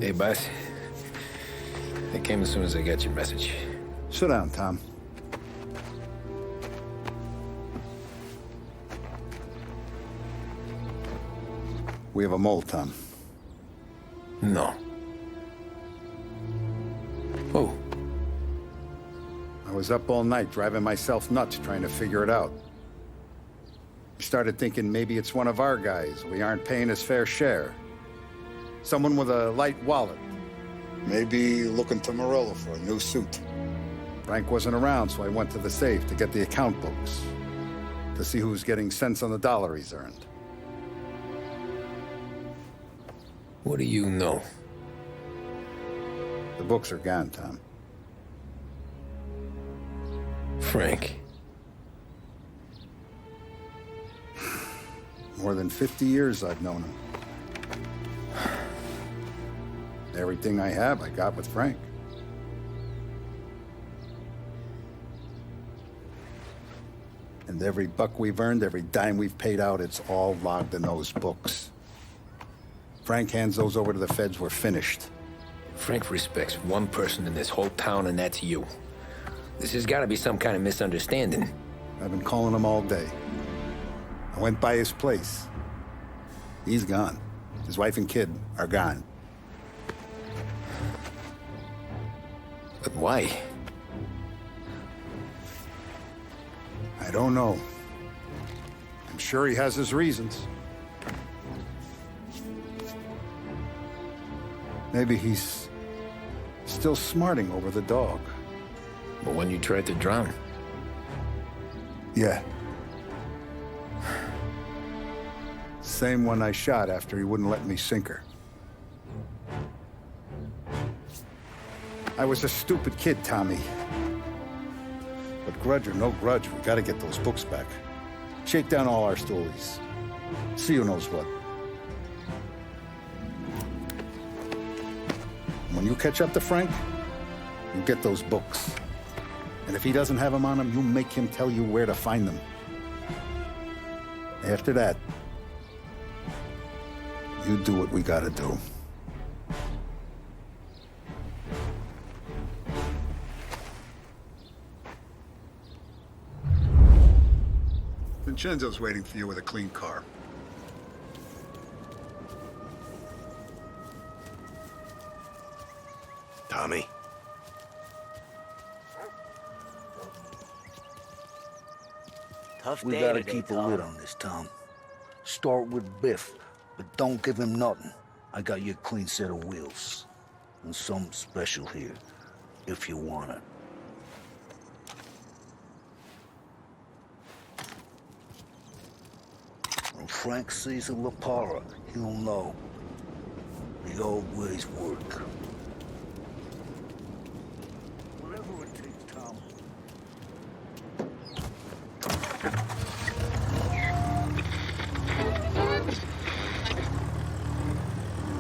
Hey, boss. I came as soon as I got your message. Sit down, Tom. We have a mole, Tom. No. Who? I was up all night driving myself nuts trying to figure it out. Started thinking maybe it's one of our guys. We aren't paying his fair share. Someone with a light wallet. Maybe looking to Morello for a new suit. Frank wasn't around, so I went to the safe to get the account books. To see who's getting cents on the dollar he's earned. What do you know? The books are gone, Tom. Frank. More than 50 years I've known him. Everything I have, I got with Frank. And every buck we've earned, every dime we've paid out, it's all logged in those books. Frank hands those over to the feds, we're finished. Frank respects one person in this whole town, and that's you. This has got to be some kind of misunderstanding. I've been calling him all day. I went by his place. He's gone. His wife and kid are gone. But why? I don't know. I'm sure he has his reasons. Maybe he's still smarting over the dog. The one you tried to drown? Yeah. Same one I shot after he wouldn't let me sink her. I was a stupid kid, Tommy. But grudge or no grudge, we gotta get those books back. Shake down all our stories. See who knows what. When you catch up to Frank, you get those books. And if he doesn't have them on him, you make him tell you where to find them. After that, you do what we gotta do. Vincenzo's waiting for you with a clean car. Tommy? We gotta keep a lid on this, Tom. Start with Biff, but don't give him nothing. I got you a clean set of wheels. And something special here, if you want it. When Frank sees a La Parra, he'll know. The old ways work. Whatever it takes, Tom.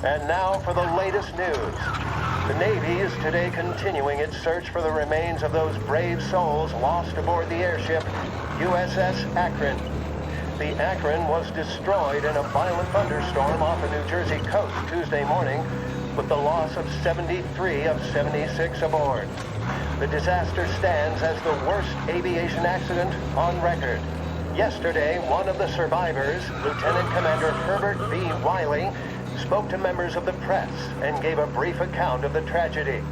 And now for the latest news. The Navy is today continuing its search for the remains of those brave souls lost aboard the airship USS Akron. The Akron was destroyed in a violent thunderstorm off the New Jersey coast Tuesday morning, with the loss of 73 of 76 aboard. The disaster stands as the worst aviation accident on record. Yesterday, one of the survivors, Lieutenant Commander Herbert B. Wiley, spoke to members of the press and gave a brief account of the tragedy.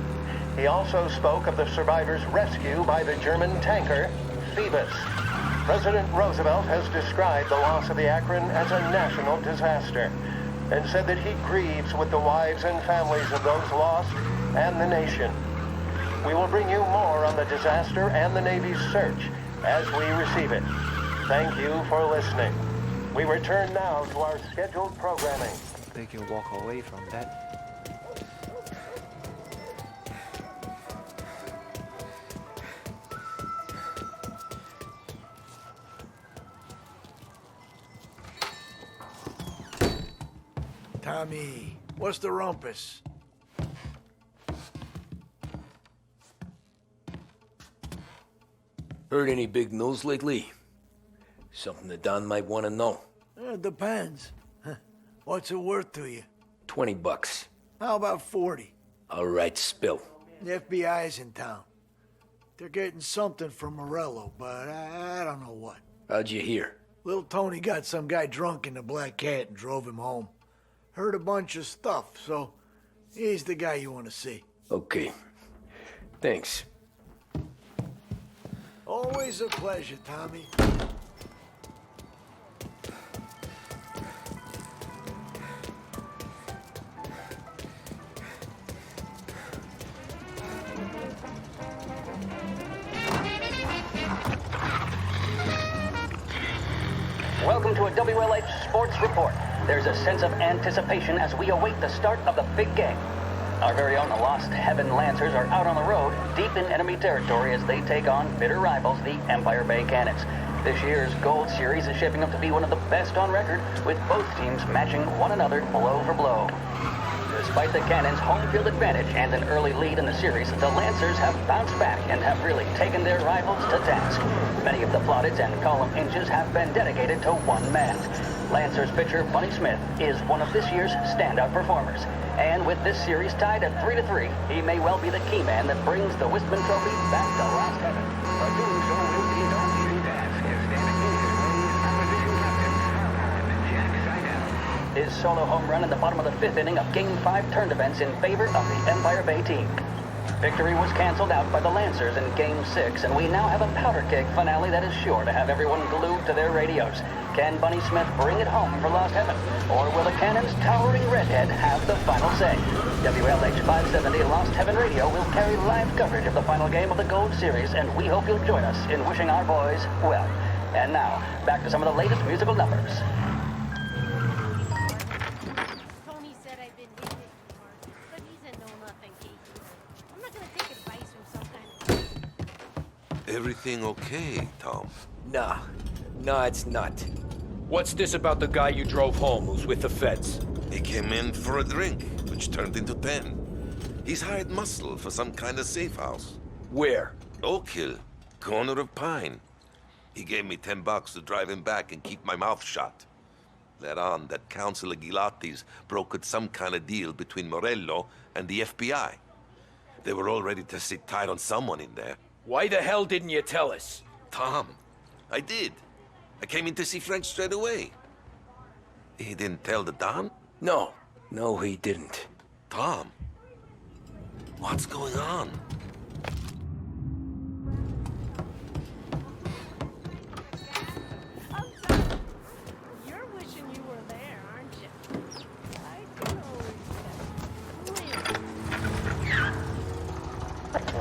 He also spoke of the survivors' rescue by the German tanker, Phoebus. President Roosevelt has described the loss of the Akron as a national disaster and said that he grieves with the wives and families of those lost and the nation. We will bring you more on the disaster and the Navy's search as we receive it. Thank you for listening. We return now to our scheduled programming. They can walk away from that. Tommy, what's the rumpus? Heard any big news lately? Something that Don might want to know. It depends. What's it worth to you? $20. How about 40? All right, spill. The FBI's in town. They're getting something from Morello, but I don't know what. How'd you hear? Little Tony got some guy drunk in the Black Cat and drove him home. Heard a bunch of stuff, so he's the guy you want to see. Okay. Thanks. Always a pleasure, Tommy. Welcome to a WLH Sports Report. There's a sense of anticipation as we await the start of the big game. Our very own Lost Heaven Lancers are out on the road, deep in enemy territory as they take on bitter rivals, the Empire Bay Cannons. This year's Gold Series is shaping up to be one of the best on record, with both teams matching one another blow for blow. Despite the Cannons' home field advantage and an early lead in the series, the Lancers have bounced back and have really taken their rivals to task. Many of the plaudits and column inches have been dedicated to one man. Lancers pitcher Bunny Smith is one of this year's standout performers. And with this series tied at 3-3, he may well be the key man that brings the Wistman Trophy back to Lost Heaven. But doing so will be no easy task, as standing in his way is opposition captain Jack Seidel. His solo home run in the bottom of the fifth inning of Game 5 turned events in favor of the Empire Bay team. Victory was canceled out by the Lancers in Game 6, and we now have a powder keg finale that is sure to have everyone glued to their radios. Can Bunny Smith bring it home for Lost Heaven? Or will the Cannon's towering redhead have the final say? WLH 570 Lost Heaven Radio will carry live coverage of the final game of the Gold Series, and we hope you'll join us in wishing our boys well. And now, back to some of the latest musical numbers. Tony said I've been hitting it hard, but he's a know-nothing gatekeeper. I'm not gonna take advice from some kind of... Everything okay, Tom? No, it's not. What's this about the guy you drove home who's with the feds? He came in for a drink, which turned into 10. He's hired muscle for some kind of safe house. Where? Oak Hill, corner of Pine. He gave me $10 to drive him back and keep my mouth shut. Let on that Councilor Gilatti's brokered some kind of deal between Morello and the FBI. They were all ready to sit tight on someone in there. Why the hell didn't you tell us? Tom, I did. I came in to see Frank straight away. He didn't tell the Don? No, he didn't. Tom, what's going on? You're wishing you were there, aren't you? I can always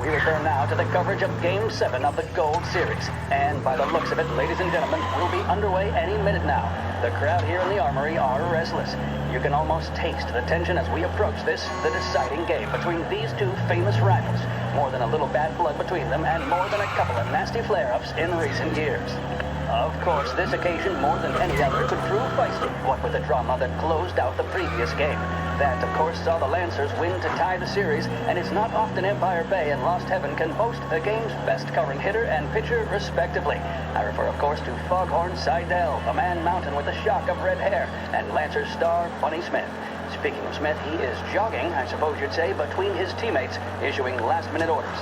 We return now to the coverage of Game 7 of the Gold Series. And by the looks of it, ladies and gentlemen, we'll be underway any minute now. The crowd here in the Armory are restless. You can almost taste the tension as we approach this, the deciding game between these two famous rivals. More than a little bad blood between them, and more than a couple of nasty flare-ups in recent years. Of course, this occasion, more than any other, could prove feisty, what with the drama that closed out the previous game. That, of course, saw the Lancers win to tie the series, and it's not often Empire Bay and Lost Heaven can boast the game's best covering hitter and pitcher, respectively. I refer, of course, to Foghorn Seidel, a man mountain with a shock of red hair, and Lancers star Bunny Smith. Speaking of Smith, he is jogging, I suppose you'd say, between his teammates, issuing last-minute orders.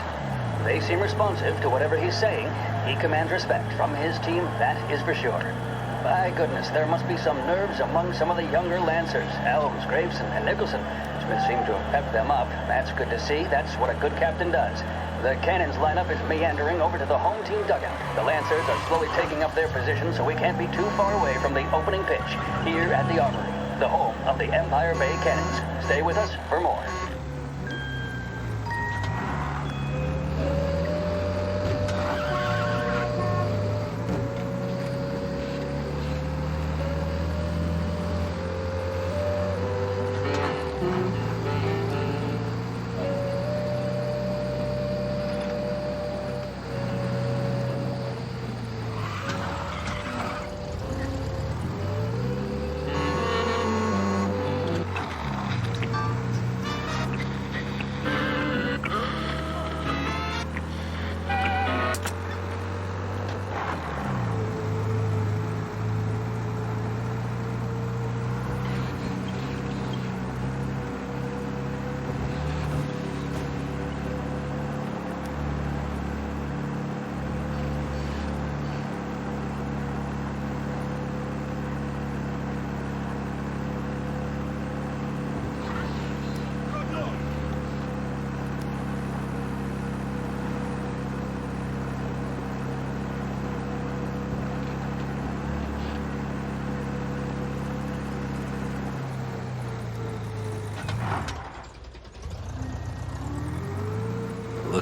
They seem responsive to whatever he's saying. He commands respect from his team, that is for sure. By goodness, there must be some nerves among some of the younger Lancers. Elms, Graveson, and Nicholson. Smith seemed to have pepped them up. That's good to see. That's what a good captain does. The Cannons lineup is meandering over to the home team dugout. The Lancers are slowly taking up their position, so we can't be too far away from the opening pitch here at the Armory, the home of the Empire Bay Cannons. Stay with us for more.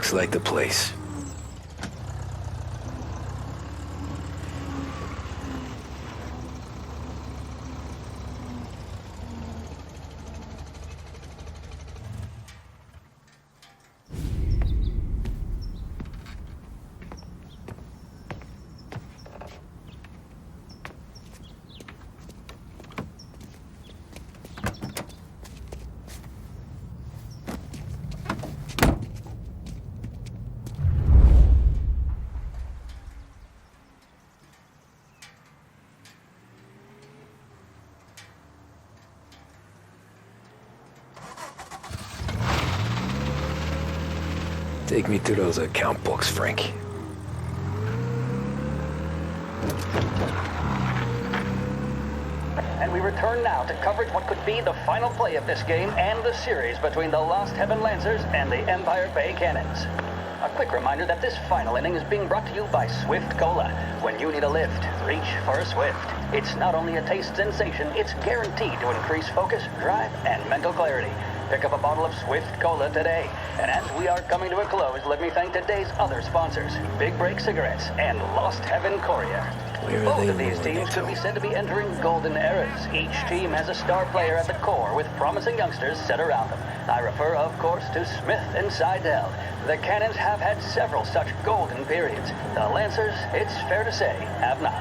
Looks like the place. Take me to those account books, Frank. And we return now to coverage what could be the final play of this game and the series between the Lost Heaven Lancers and the Empire Bay Cannons. A quick reminder that this final inning is being brought to you by Swift Cola. When you need a lift, reach for a Swift. It's not only a taste sensation, it's guaranteed to increase focus, drive, and mental clarity. Pick up a bottle of Swift Cola today. And as we are coming to a close, let me thank today's other sponsors, Big Break Cigarettes and Lost Heaven Courier. Both of these teams could be said to be entering golden eras. Each team has a star player at the core with promising youngsters set around them. I refer, of course, to Smith and Seidel. The Cannons have had several such golden periods. The Lancers, it's fair to say, have not.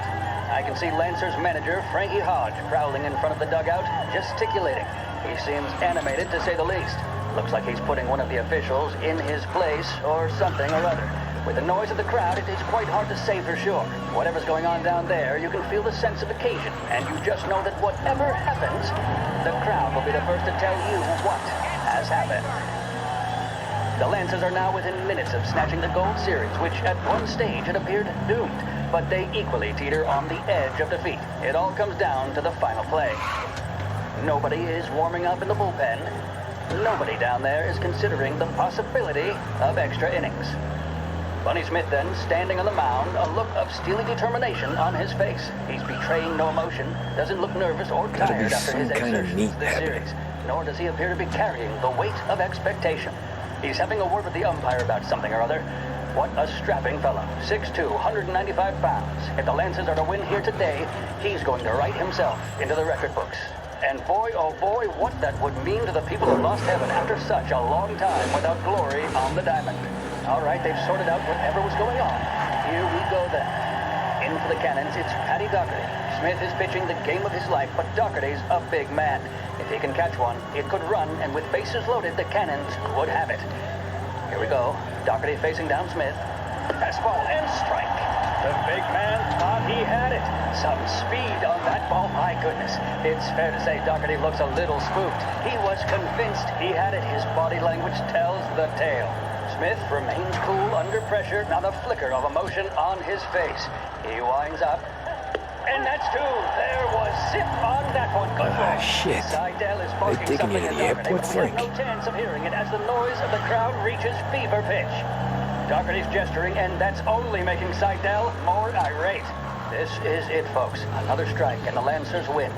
I can see Lancers manager Frankie Hodge prowling in front of the dugout, gesticulating. He seems animated, to say the least. Looks like he's putting one of the officials in his place, or something or other. With the noise of the crowd, it is quite hard to say for sure. Whatever's going on down there, you can feel the sense of occasion, and you just know that whatever happens, the crowd will be the first to tell you what has happened. The Lancers are now within minutes of snatching the gold series, which at one stage had appeared doomed, but they equally teeter on the edge of defeat. It all comes down to the final play. Nobody is warming up in the bullpen. Nobody down there is considering the possibility of extra innings. Bunny Smith then, standing on the mound, a look of steely determination on his face. He's betraying no emotion, doesn't look nervous or tired after his exertions this series, nor does he appear to be carrying the weight of expectation. He's having a word with the umpire about something or other. What a strapping fellow, 6'2", 195 pounds. If the Lancers are to win here today, he's going to write himself into the record books. And boy, oh boy, what that would mean to the people of Lost Heaven after such a long time without glory on the diamond. All right, they've sorted out whatever was going on. Here we go then. In for the Cannons, it's Paddy Doherty. Smith is pitching the game of his life, but Doherty's a big man. If he can catch one, it could run, and with bases loaded, the Cannons would have it. Here we go. Doherty facing down Smith. Fastball and strike. The big man thought he had it. Some speed on that ball, my goodness. It's fair to say Doherty looks a little spooked. He was convinced he had it. His body language tells the tale. Smith remains cool under pressure, not a flicker of emotion on his face. He winds up. And that's two. There was zip on that one. Good ball. Shit. Seidel is barking They're taking something you to at the Doherty, airport, but he has Frank. no chance of hearing it as the noise of the crowd reaches fever pitch. Doherty's gesturing, and that's only making Seidel more irate. This is it, folks. Another strike, and the Lancers win.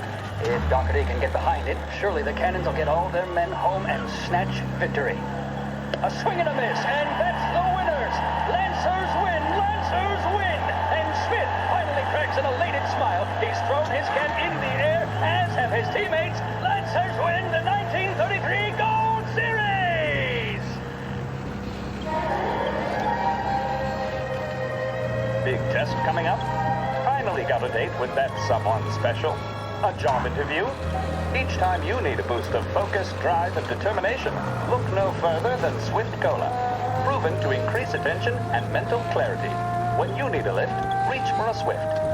If Doherty can get behind it, surely the Cannons will get all their men home and snatch victory. A swing and a miss, and that's the winners! Lancers win! Lancers win! And Smith finally cracks an elated smile. He's thrown his can in the air, as have his teammates. Lancers win the 1933 Gold Series! Big test coming up. Finally got a date with that someone special. A job interview. Each time you need a boost of focus, drive, and determination, look no further than Swift Cola. Proven to increase attention and mental clarity. When you need a lift, reach for a Swift.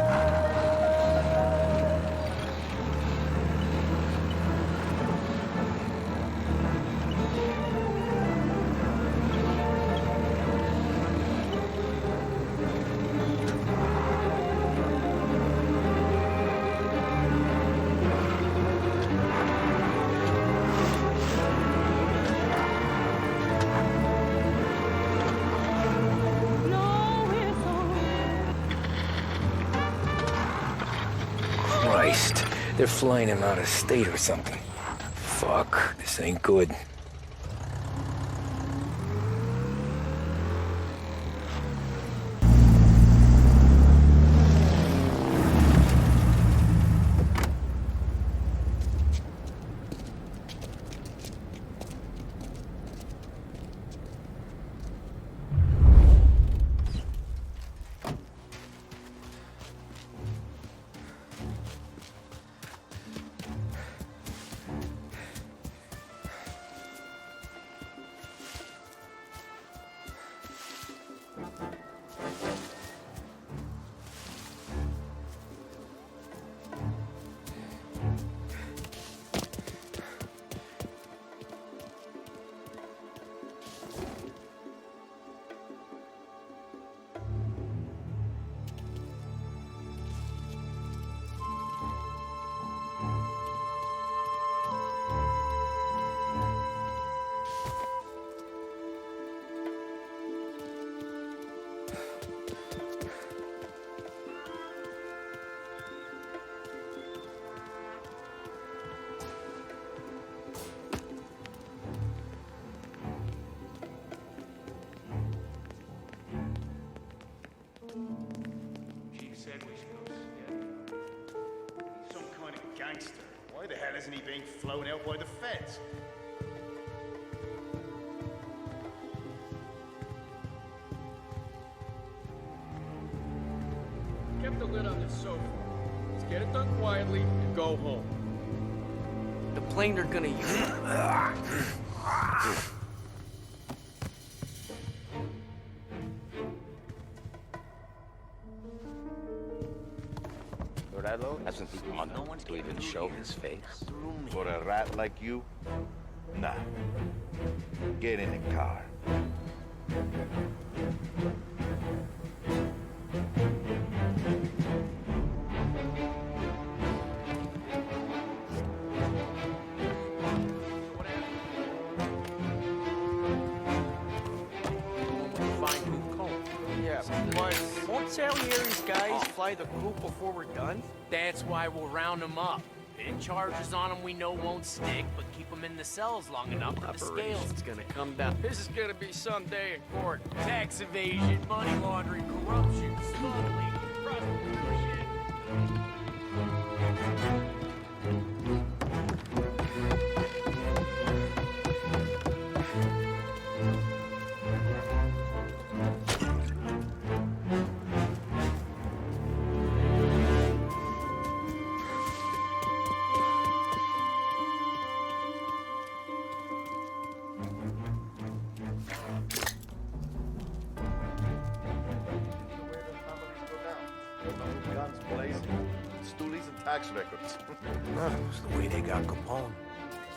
Christ, they're flying him out of state or something. Fuck, this ain't good. said we should go steady. He's some kind of gangster. Why the hell isn't he being flown out by the feds? Kept the lid on this so far. Let's get it done quietly and go home. The plane they're gonna use. Morello hasn't the honor to even show his face. For a rat like you? Nah. Get in the car. Won't Salieri's guys fly the coop before we're done? That's why we'll round them up. Pin charges on them we know won't stick, but keep them in the cells long enough that the scales... It's gonna come down. This is gonna be some day in court. Tax evasion, money laundering, corruption, smuggling, prostitution... Guns blazing, stoolies and tax records. It's the way they got Capone.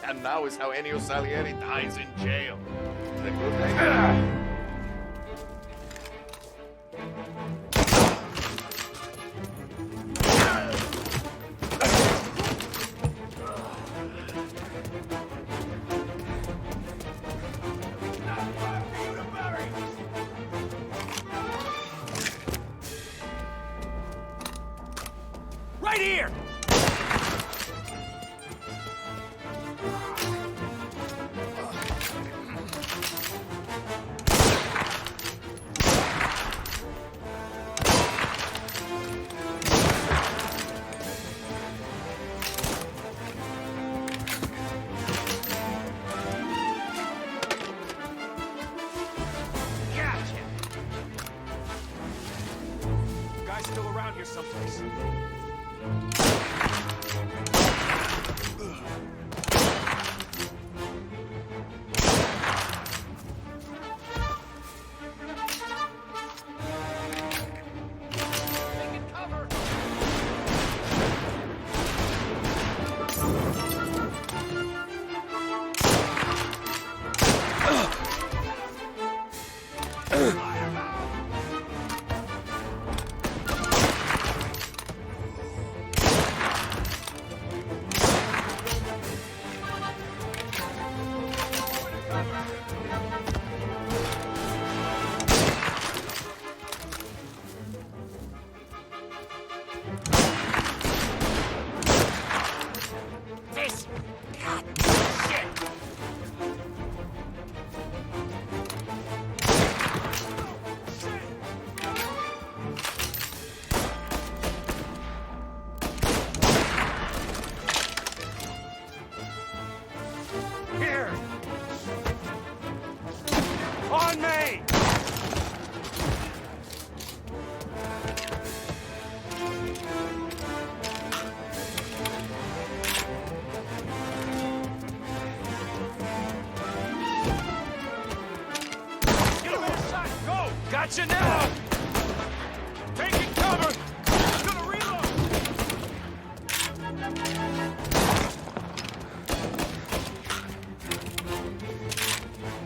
And now is how Ennio Salieri dies in jail. The good thing. Right here! Gotcha! Guy's still around here someplace. On me! Get a little shot, go! Gotcha now! Taking cover! Gonna reload!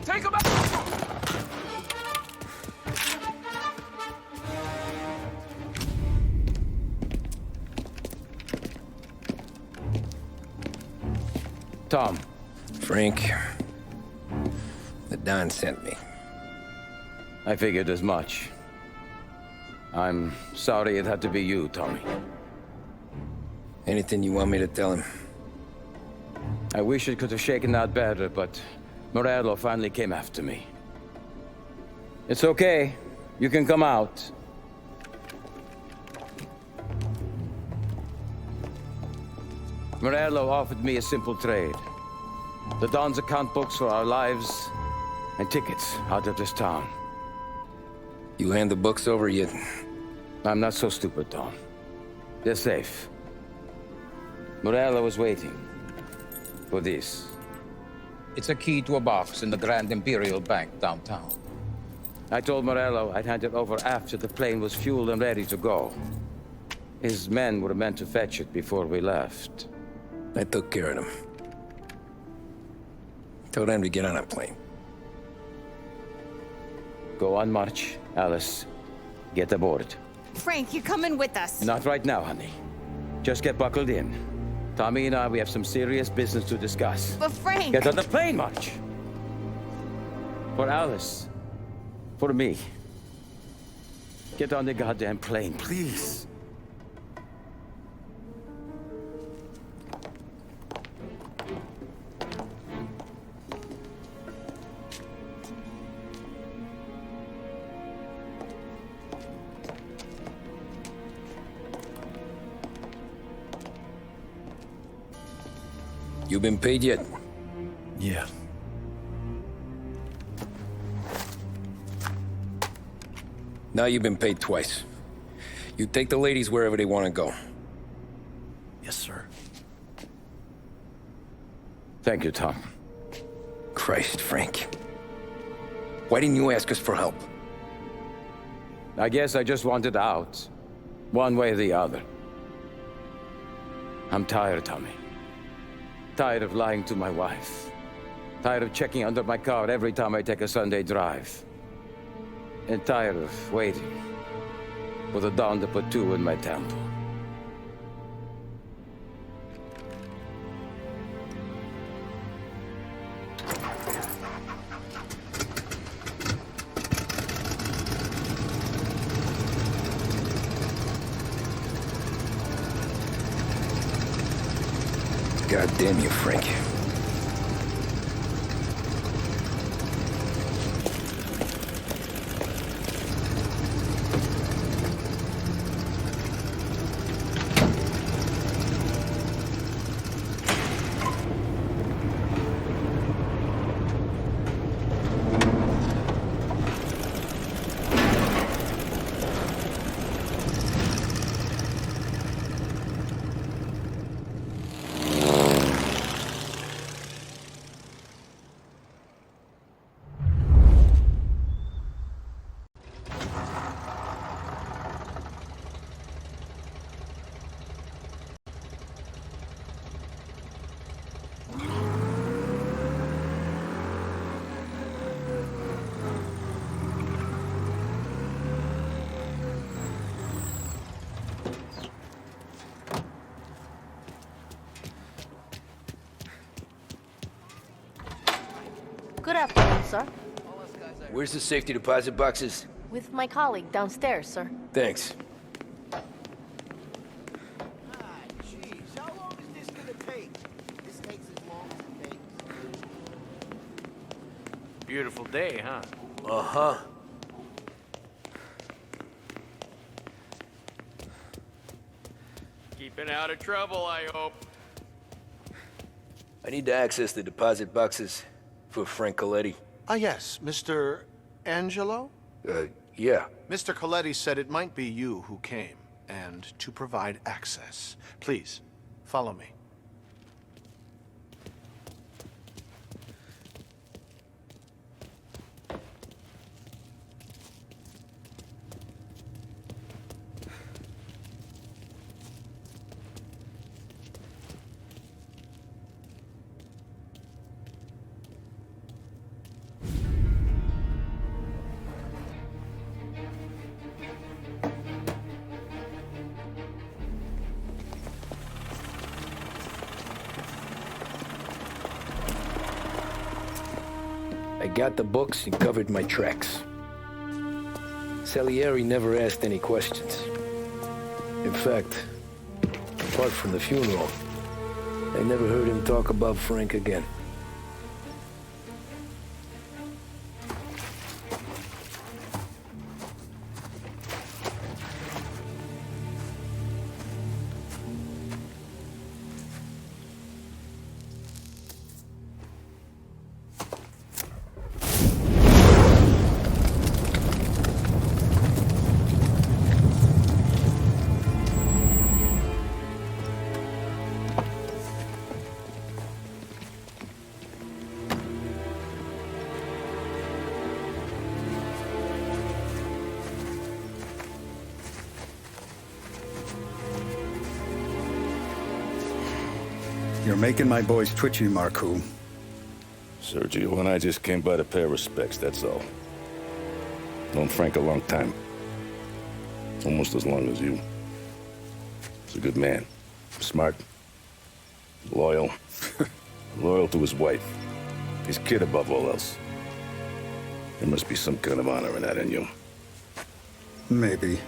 Take him out! Tom. Frank. The Don sent me. I figured as much. I'm sorry it had to be you, Tommy. Anything you want me to tell him? I wish it could have shaken out better, but Morello finally came after me. It's okay. You can come out. Morello offered me a simple trade. The Don's account books for our lives and tickets out of this town. You hand the books over yet? I'm not so stupid, Don. They're safe. Morello was waiting for this. It's a key to a box in the Grand Imperial Bank downtown. I told Morello I'd hand it over after the plane was fueled and ready to go. His men were meant to fetch it before we left. I took care of them. Told them to get on a plane. Go on, March. Alice, get aboard. Frank, you're coming with us. Not right now, honey. Just get buckled in. Tommy and I, we have some serious business to discuss. But Frank... Get on the plane, March! For Alice. For me. Get on the goddamn plane, please. You been paid yet? Yeah. Now you've been paid twice. You take the ladies wherever they want to go. Yes, sir. Thank you, Tom. Christ, Frank. Why didn't you ask us for help? I guess I just wanted out. One way or the other. I'm tired, Tommy. Tired of lying to my wife. Tired of checking under my car every time I take a Sunday drive. And tired of waiting for the dawn to put two in my temple. God damn you, Frank. Good afternoon, sir. Where's the safety deposit boxes? With my colleague downstairs, sir. Thanks. Jeez, how long is this gonna take? This takes as long as it takes. Beautiful day, huh? Uh-huh. Keeping out of trouble, I hope. I need to access the deposit boxes for Frank Coletti. Ah, yes, Mr. Angelo? Yeah. Mr. Coletti said it might be you who came, and to provide access. Please, follow me. I got the books and covered my tracks. Salieri never asked any questions. In fact, apart from the funeral, I never heard him talk about Frank again. You're making my boys twitchy, Marku. Sergio and I just came by to pay respects, that's all. Known Frank a long time. Almost as long as you. He's a good man. Smart. Loyal. Loyal to his wife. His kid above all else. There must be some kind of honor in that in you. Maybe.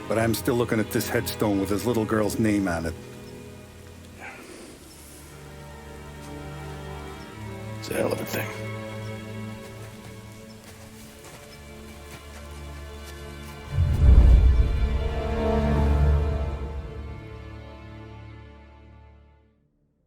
But I'm still looking at this headstone with his little girl's name on it. It's a hell of a thing.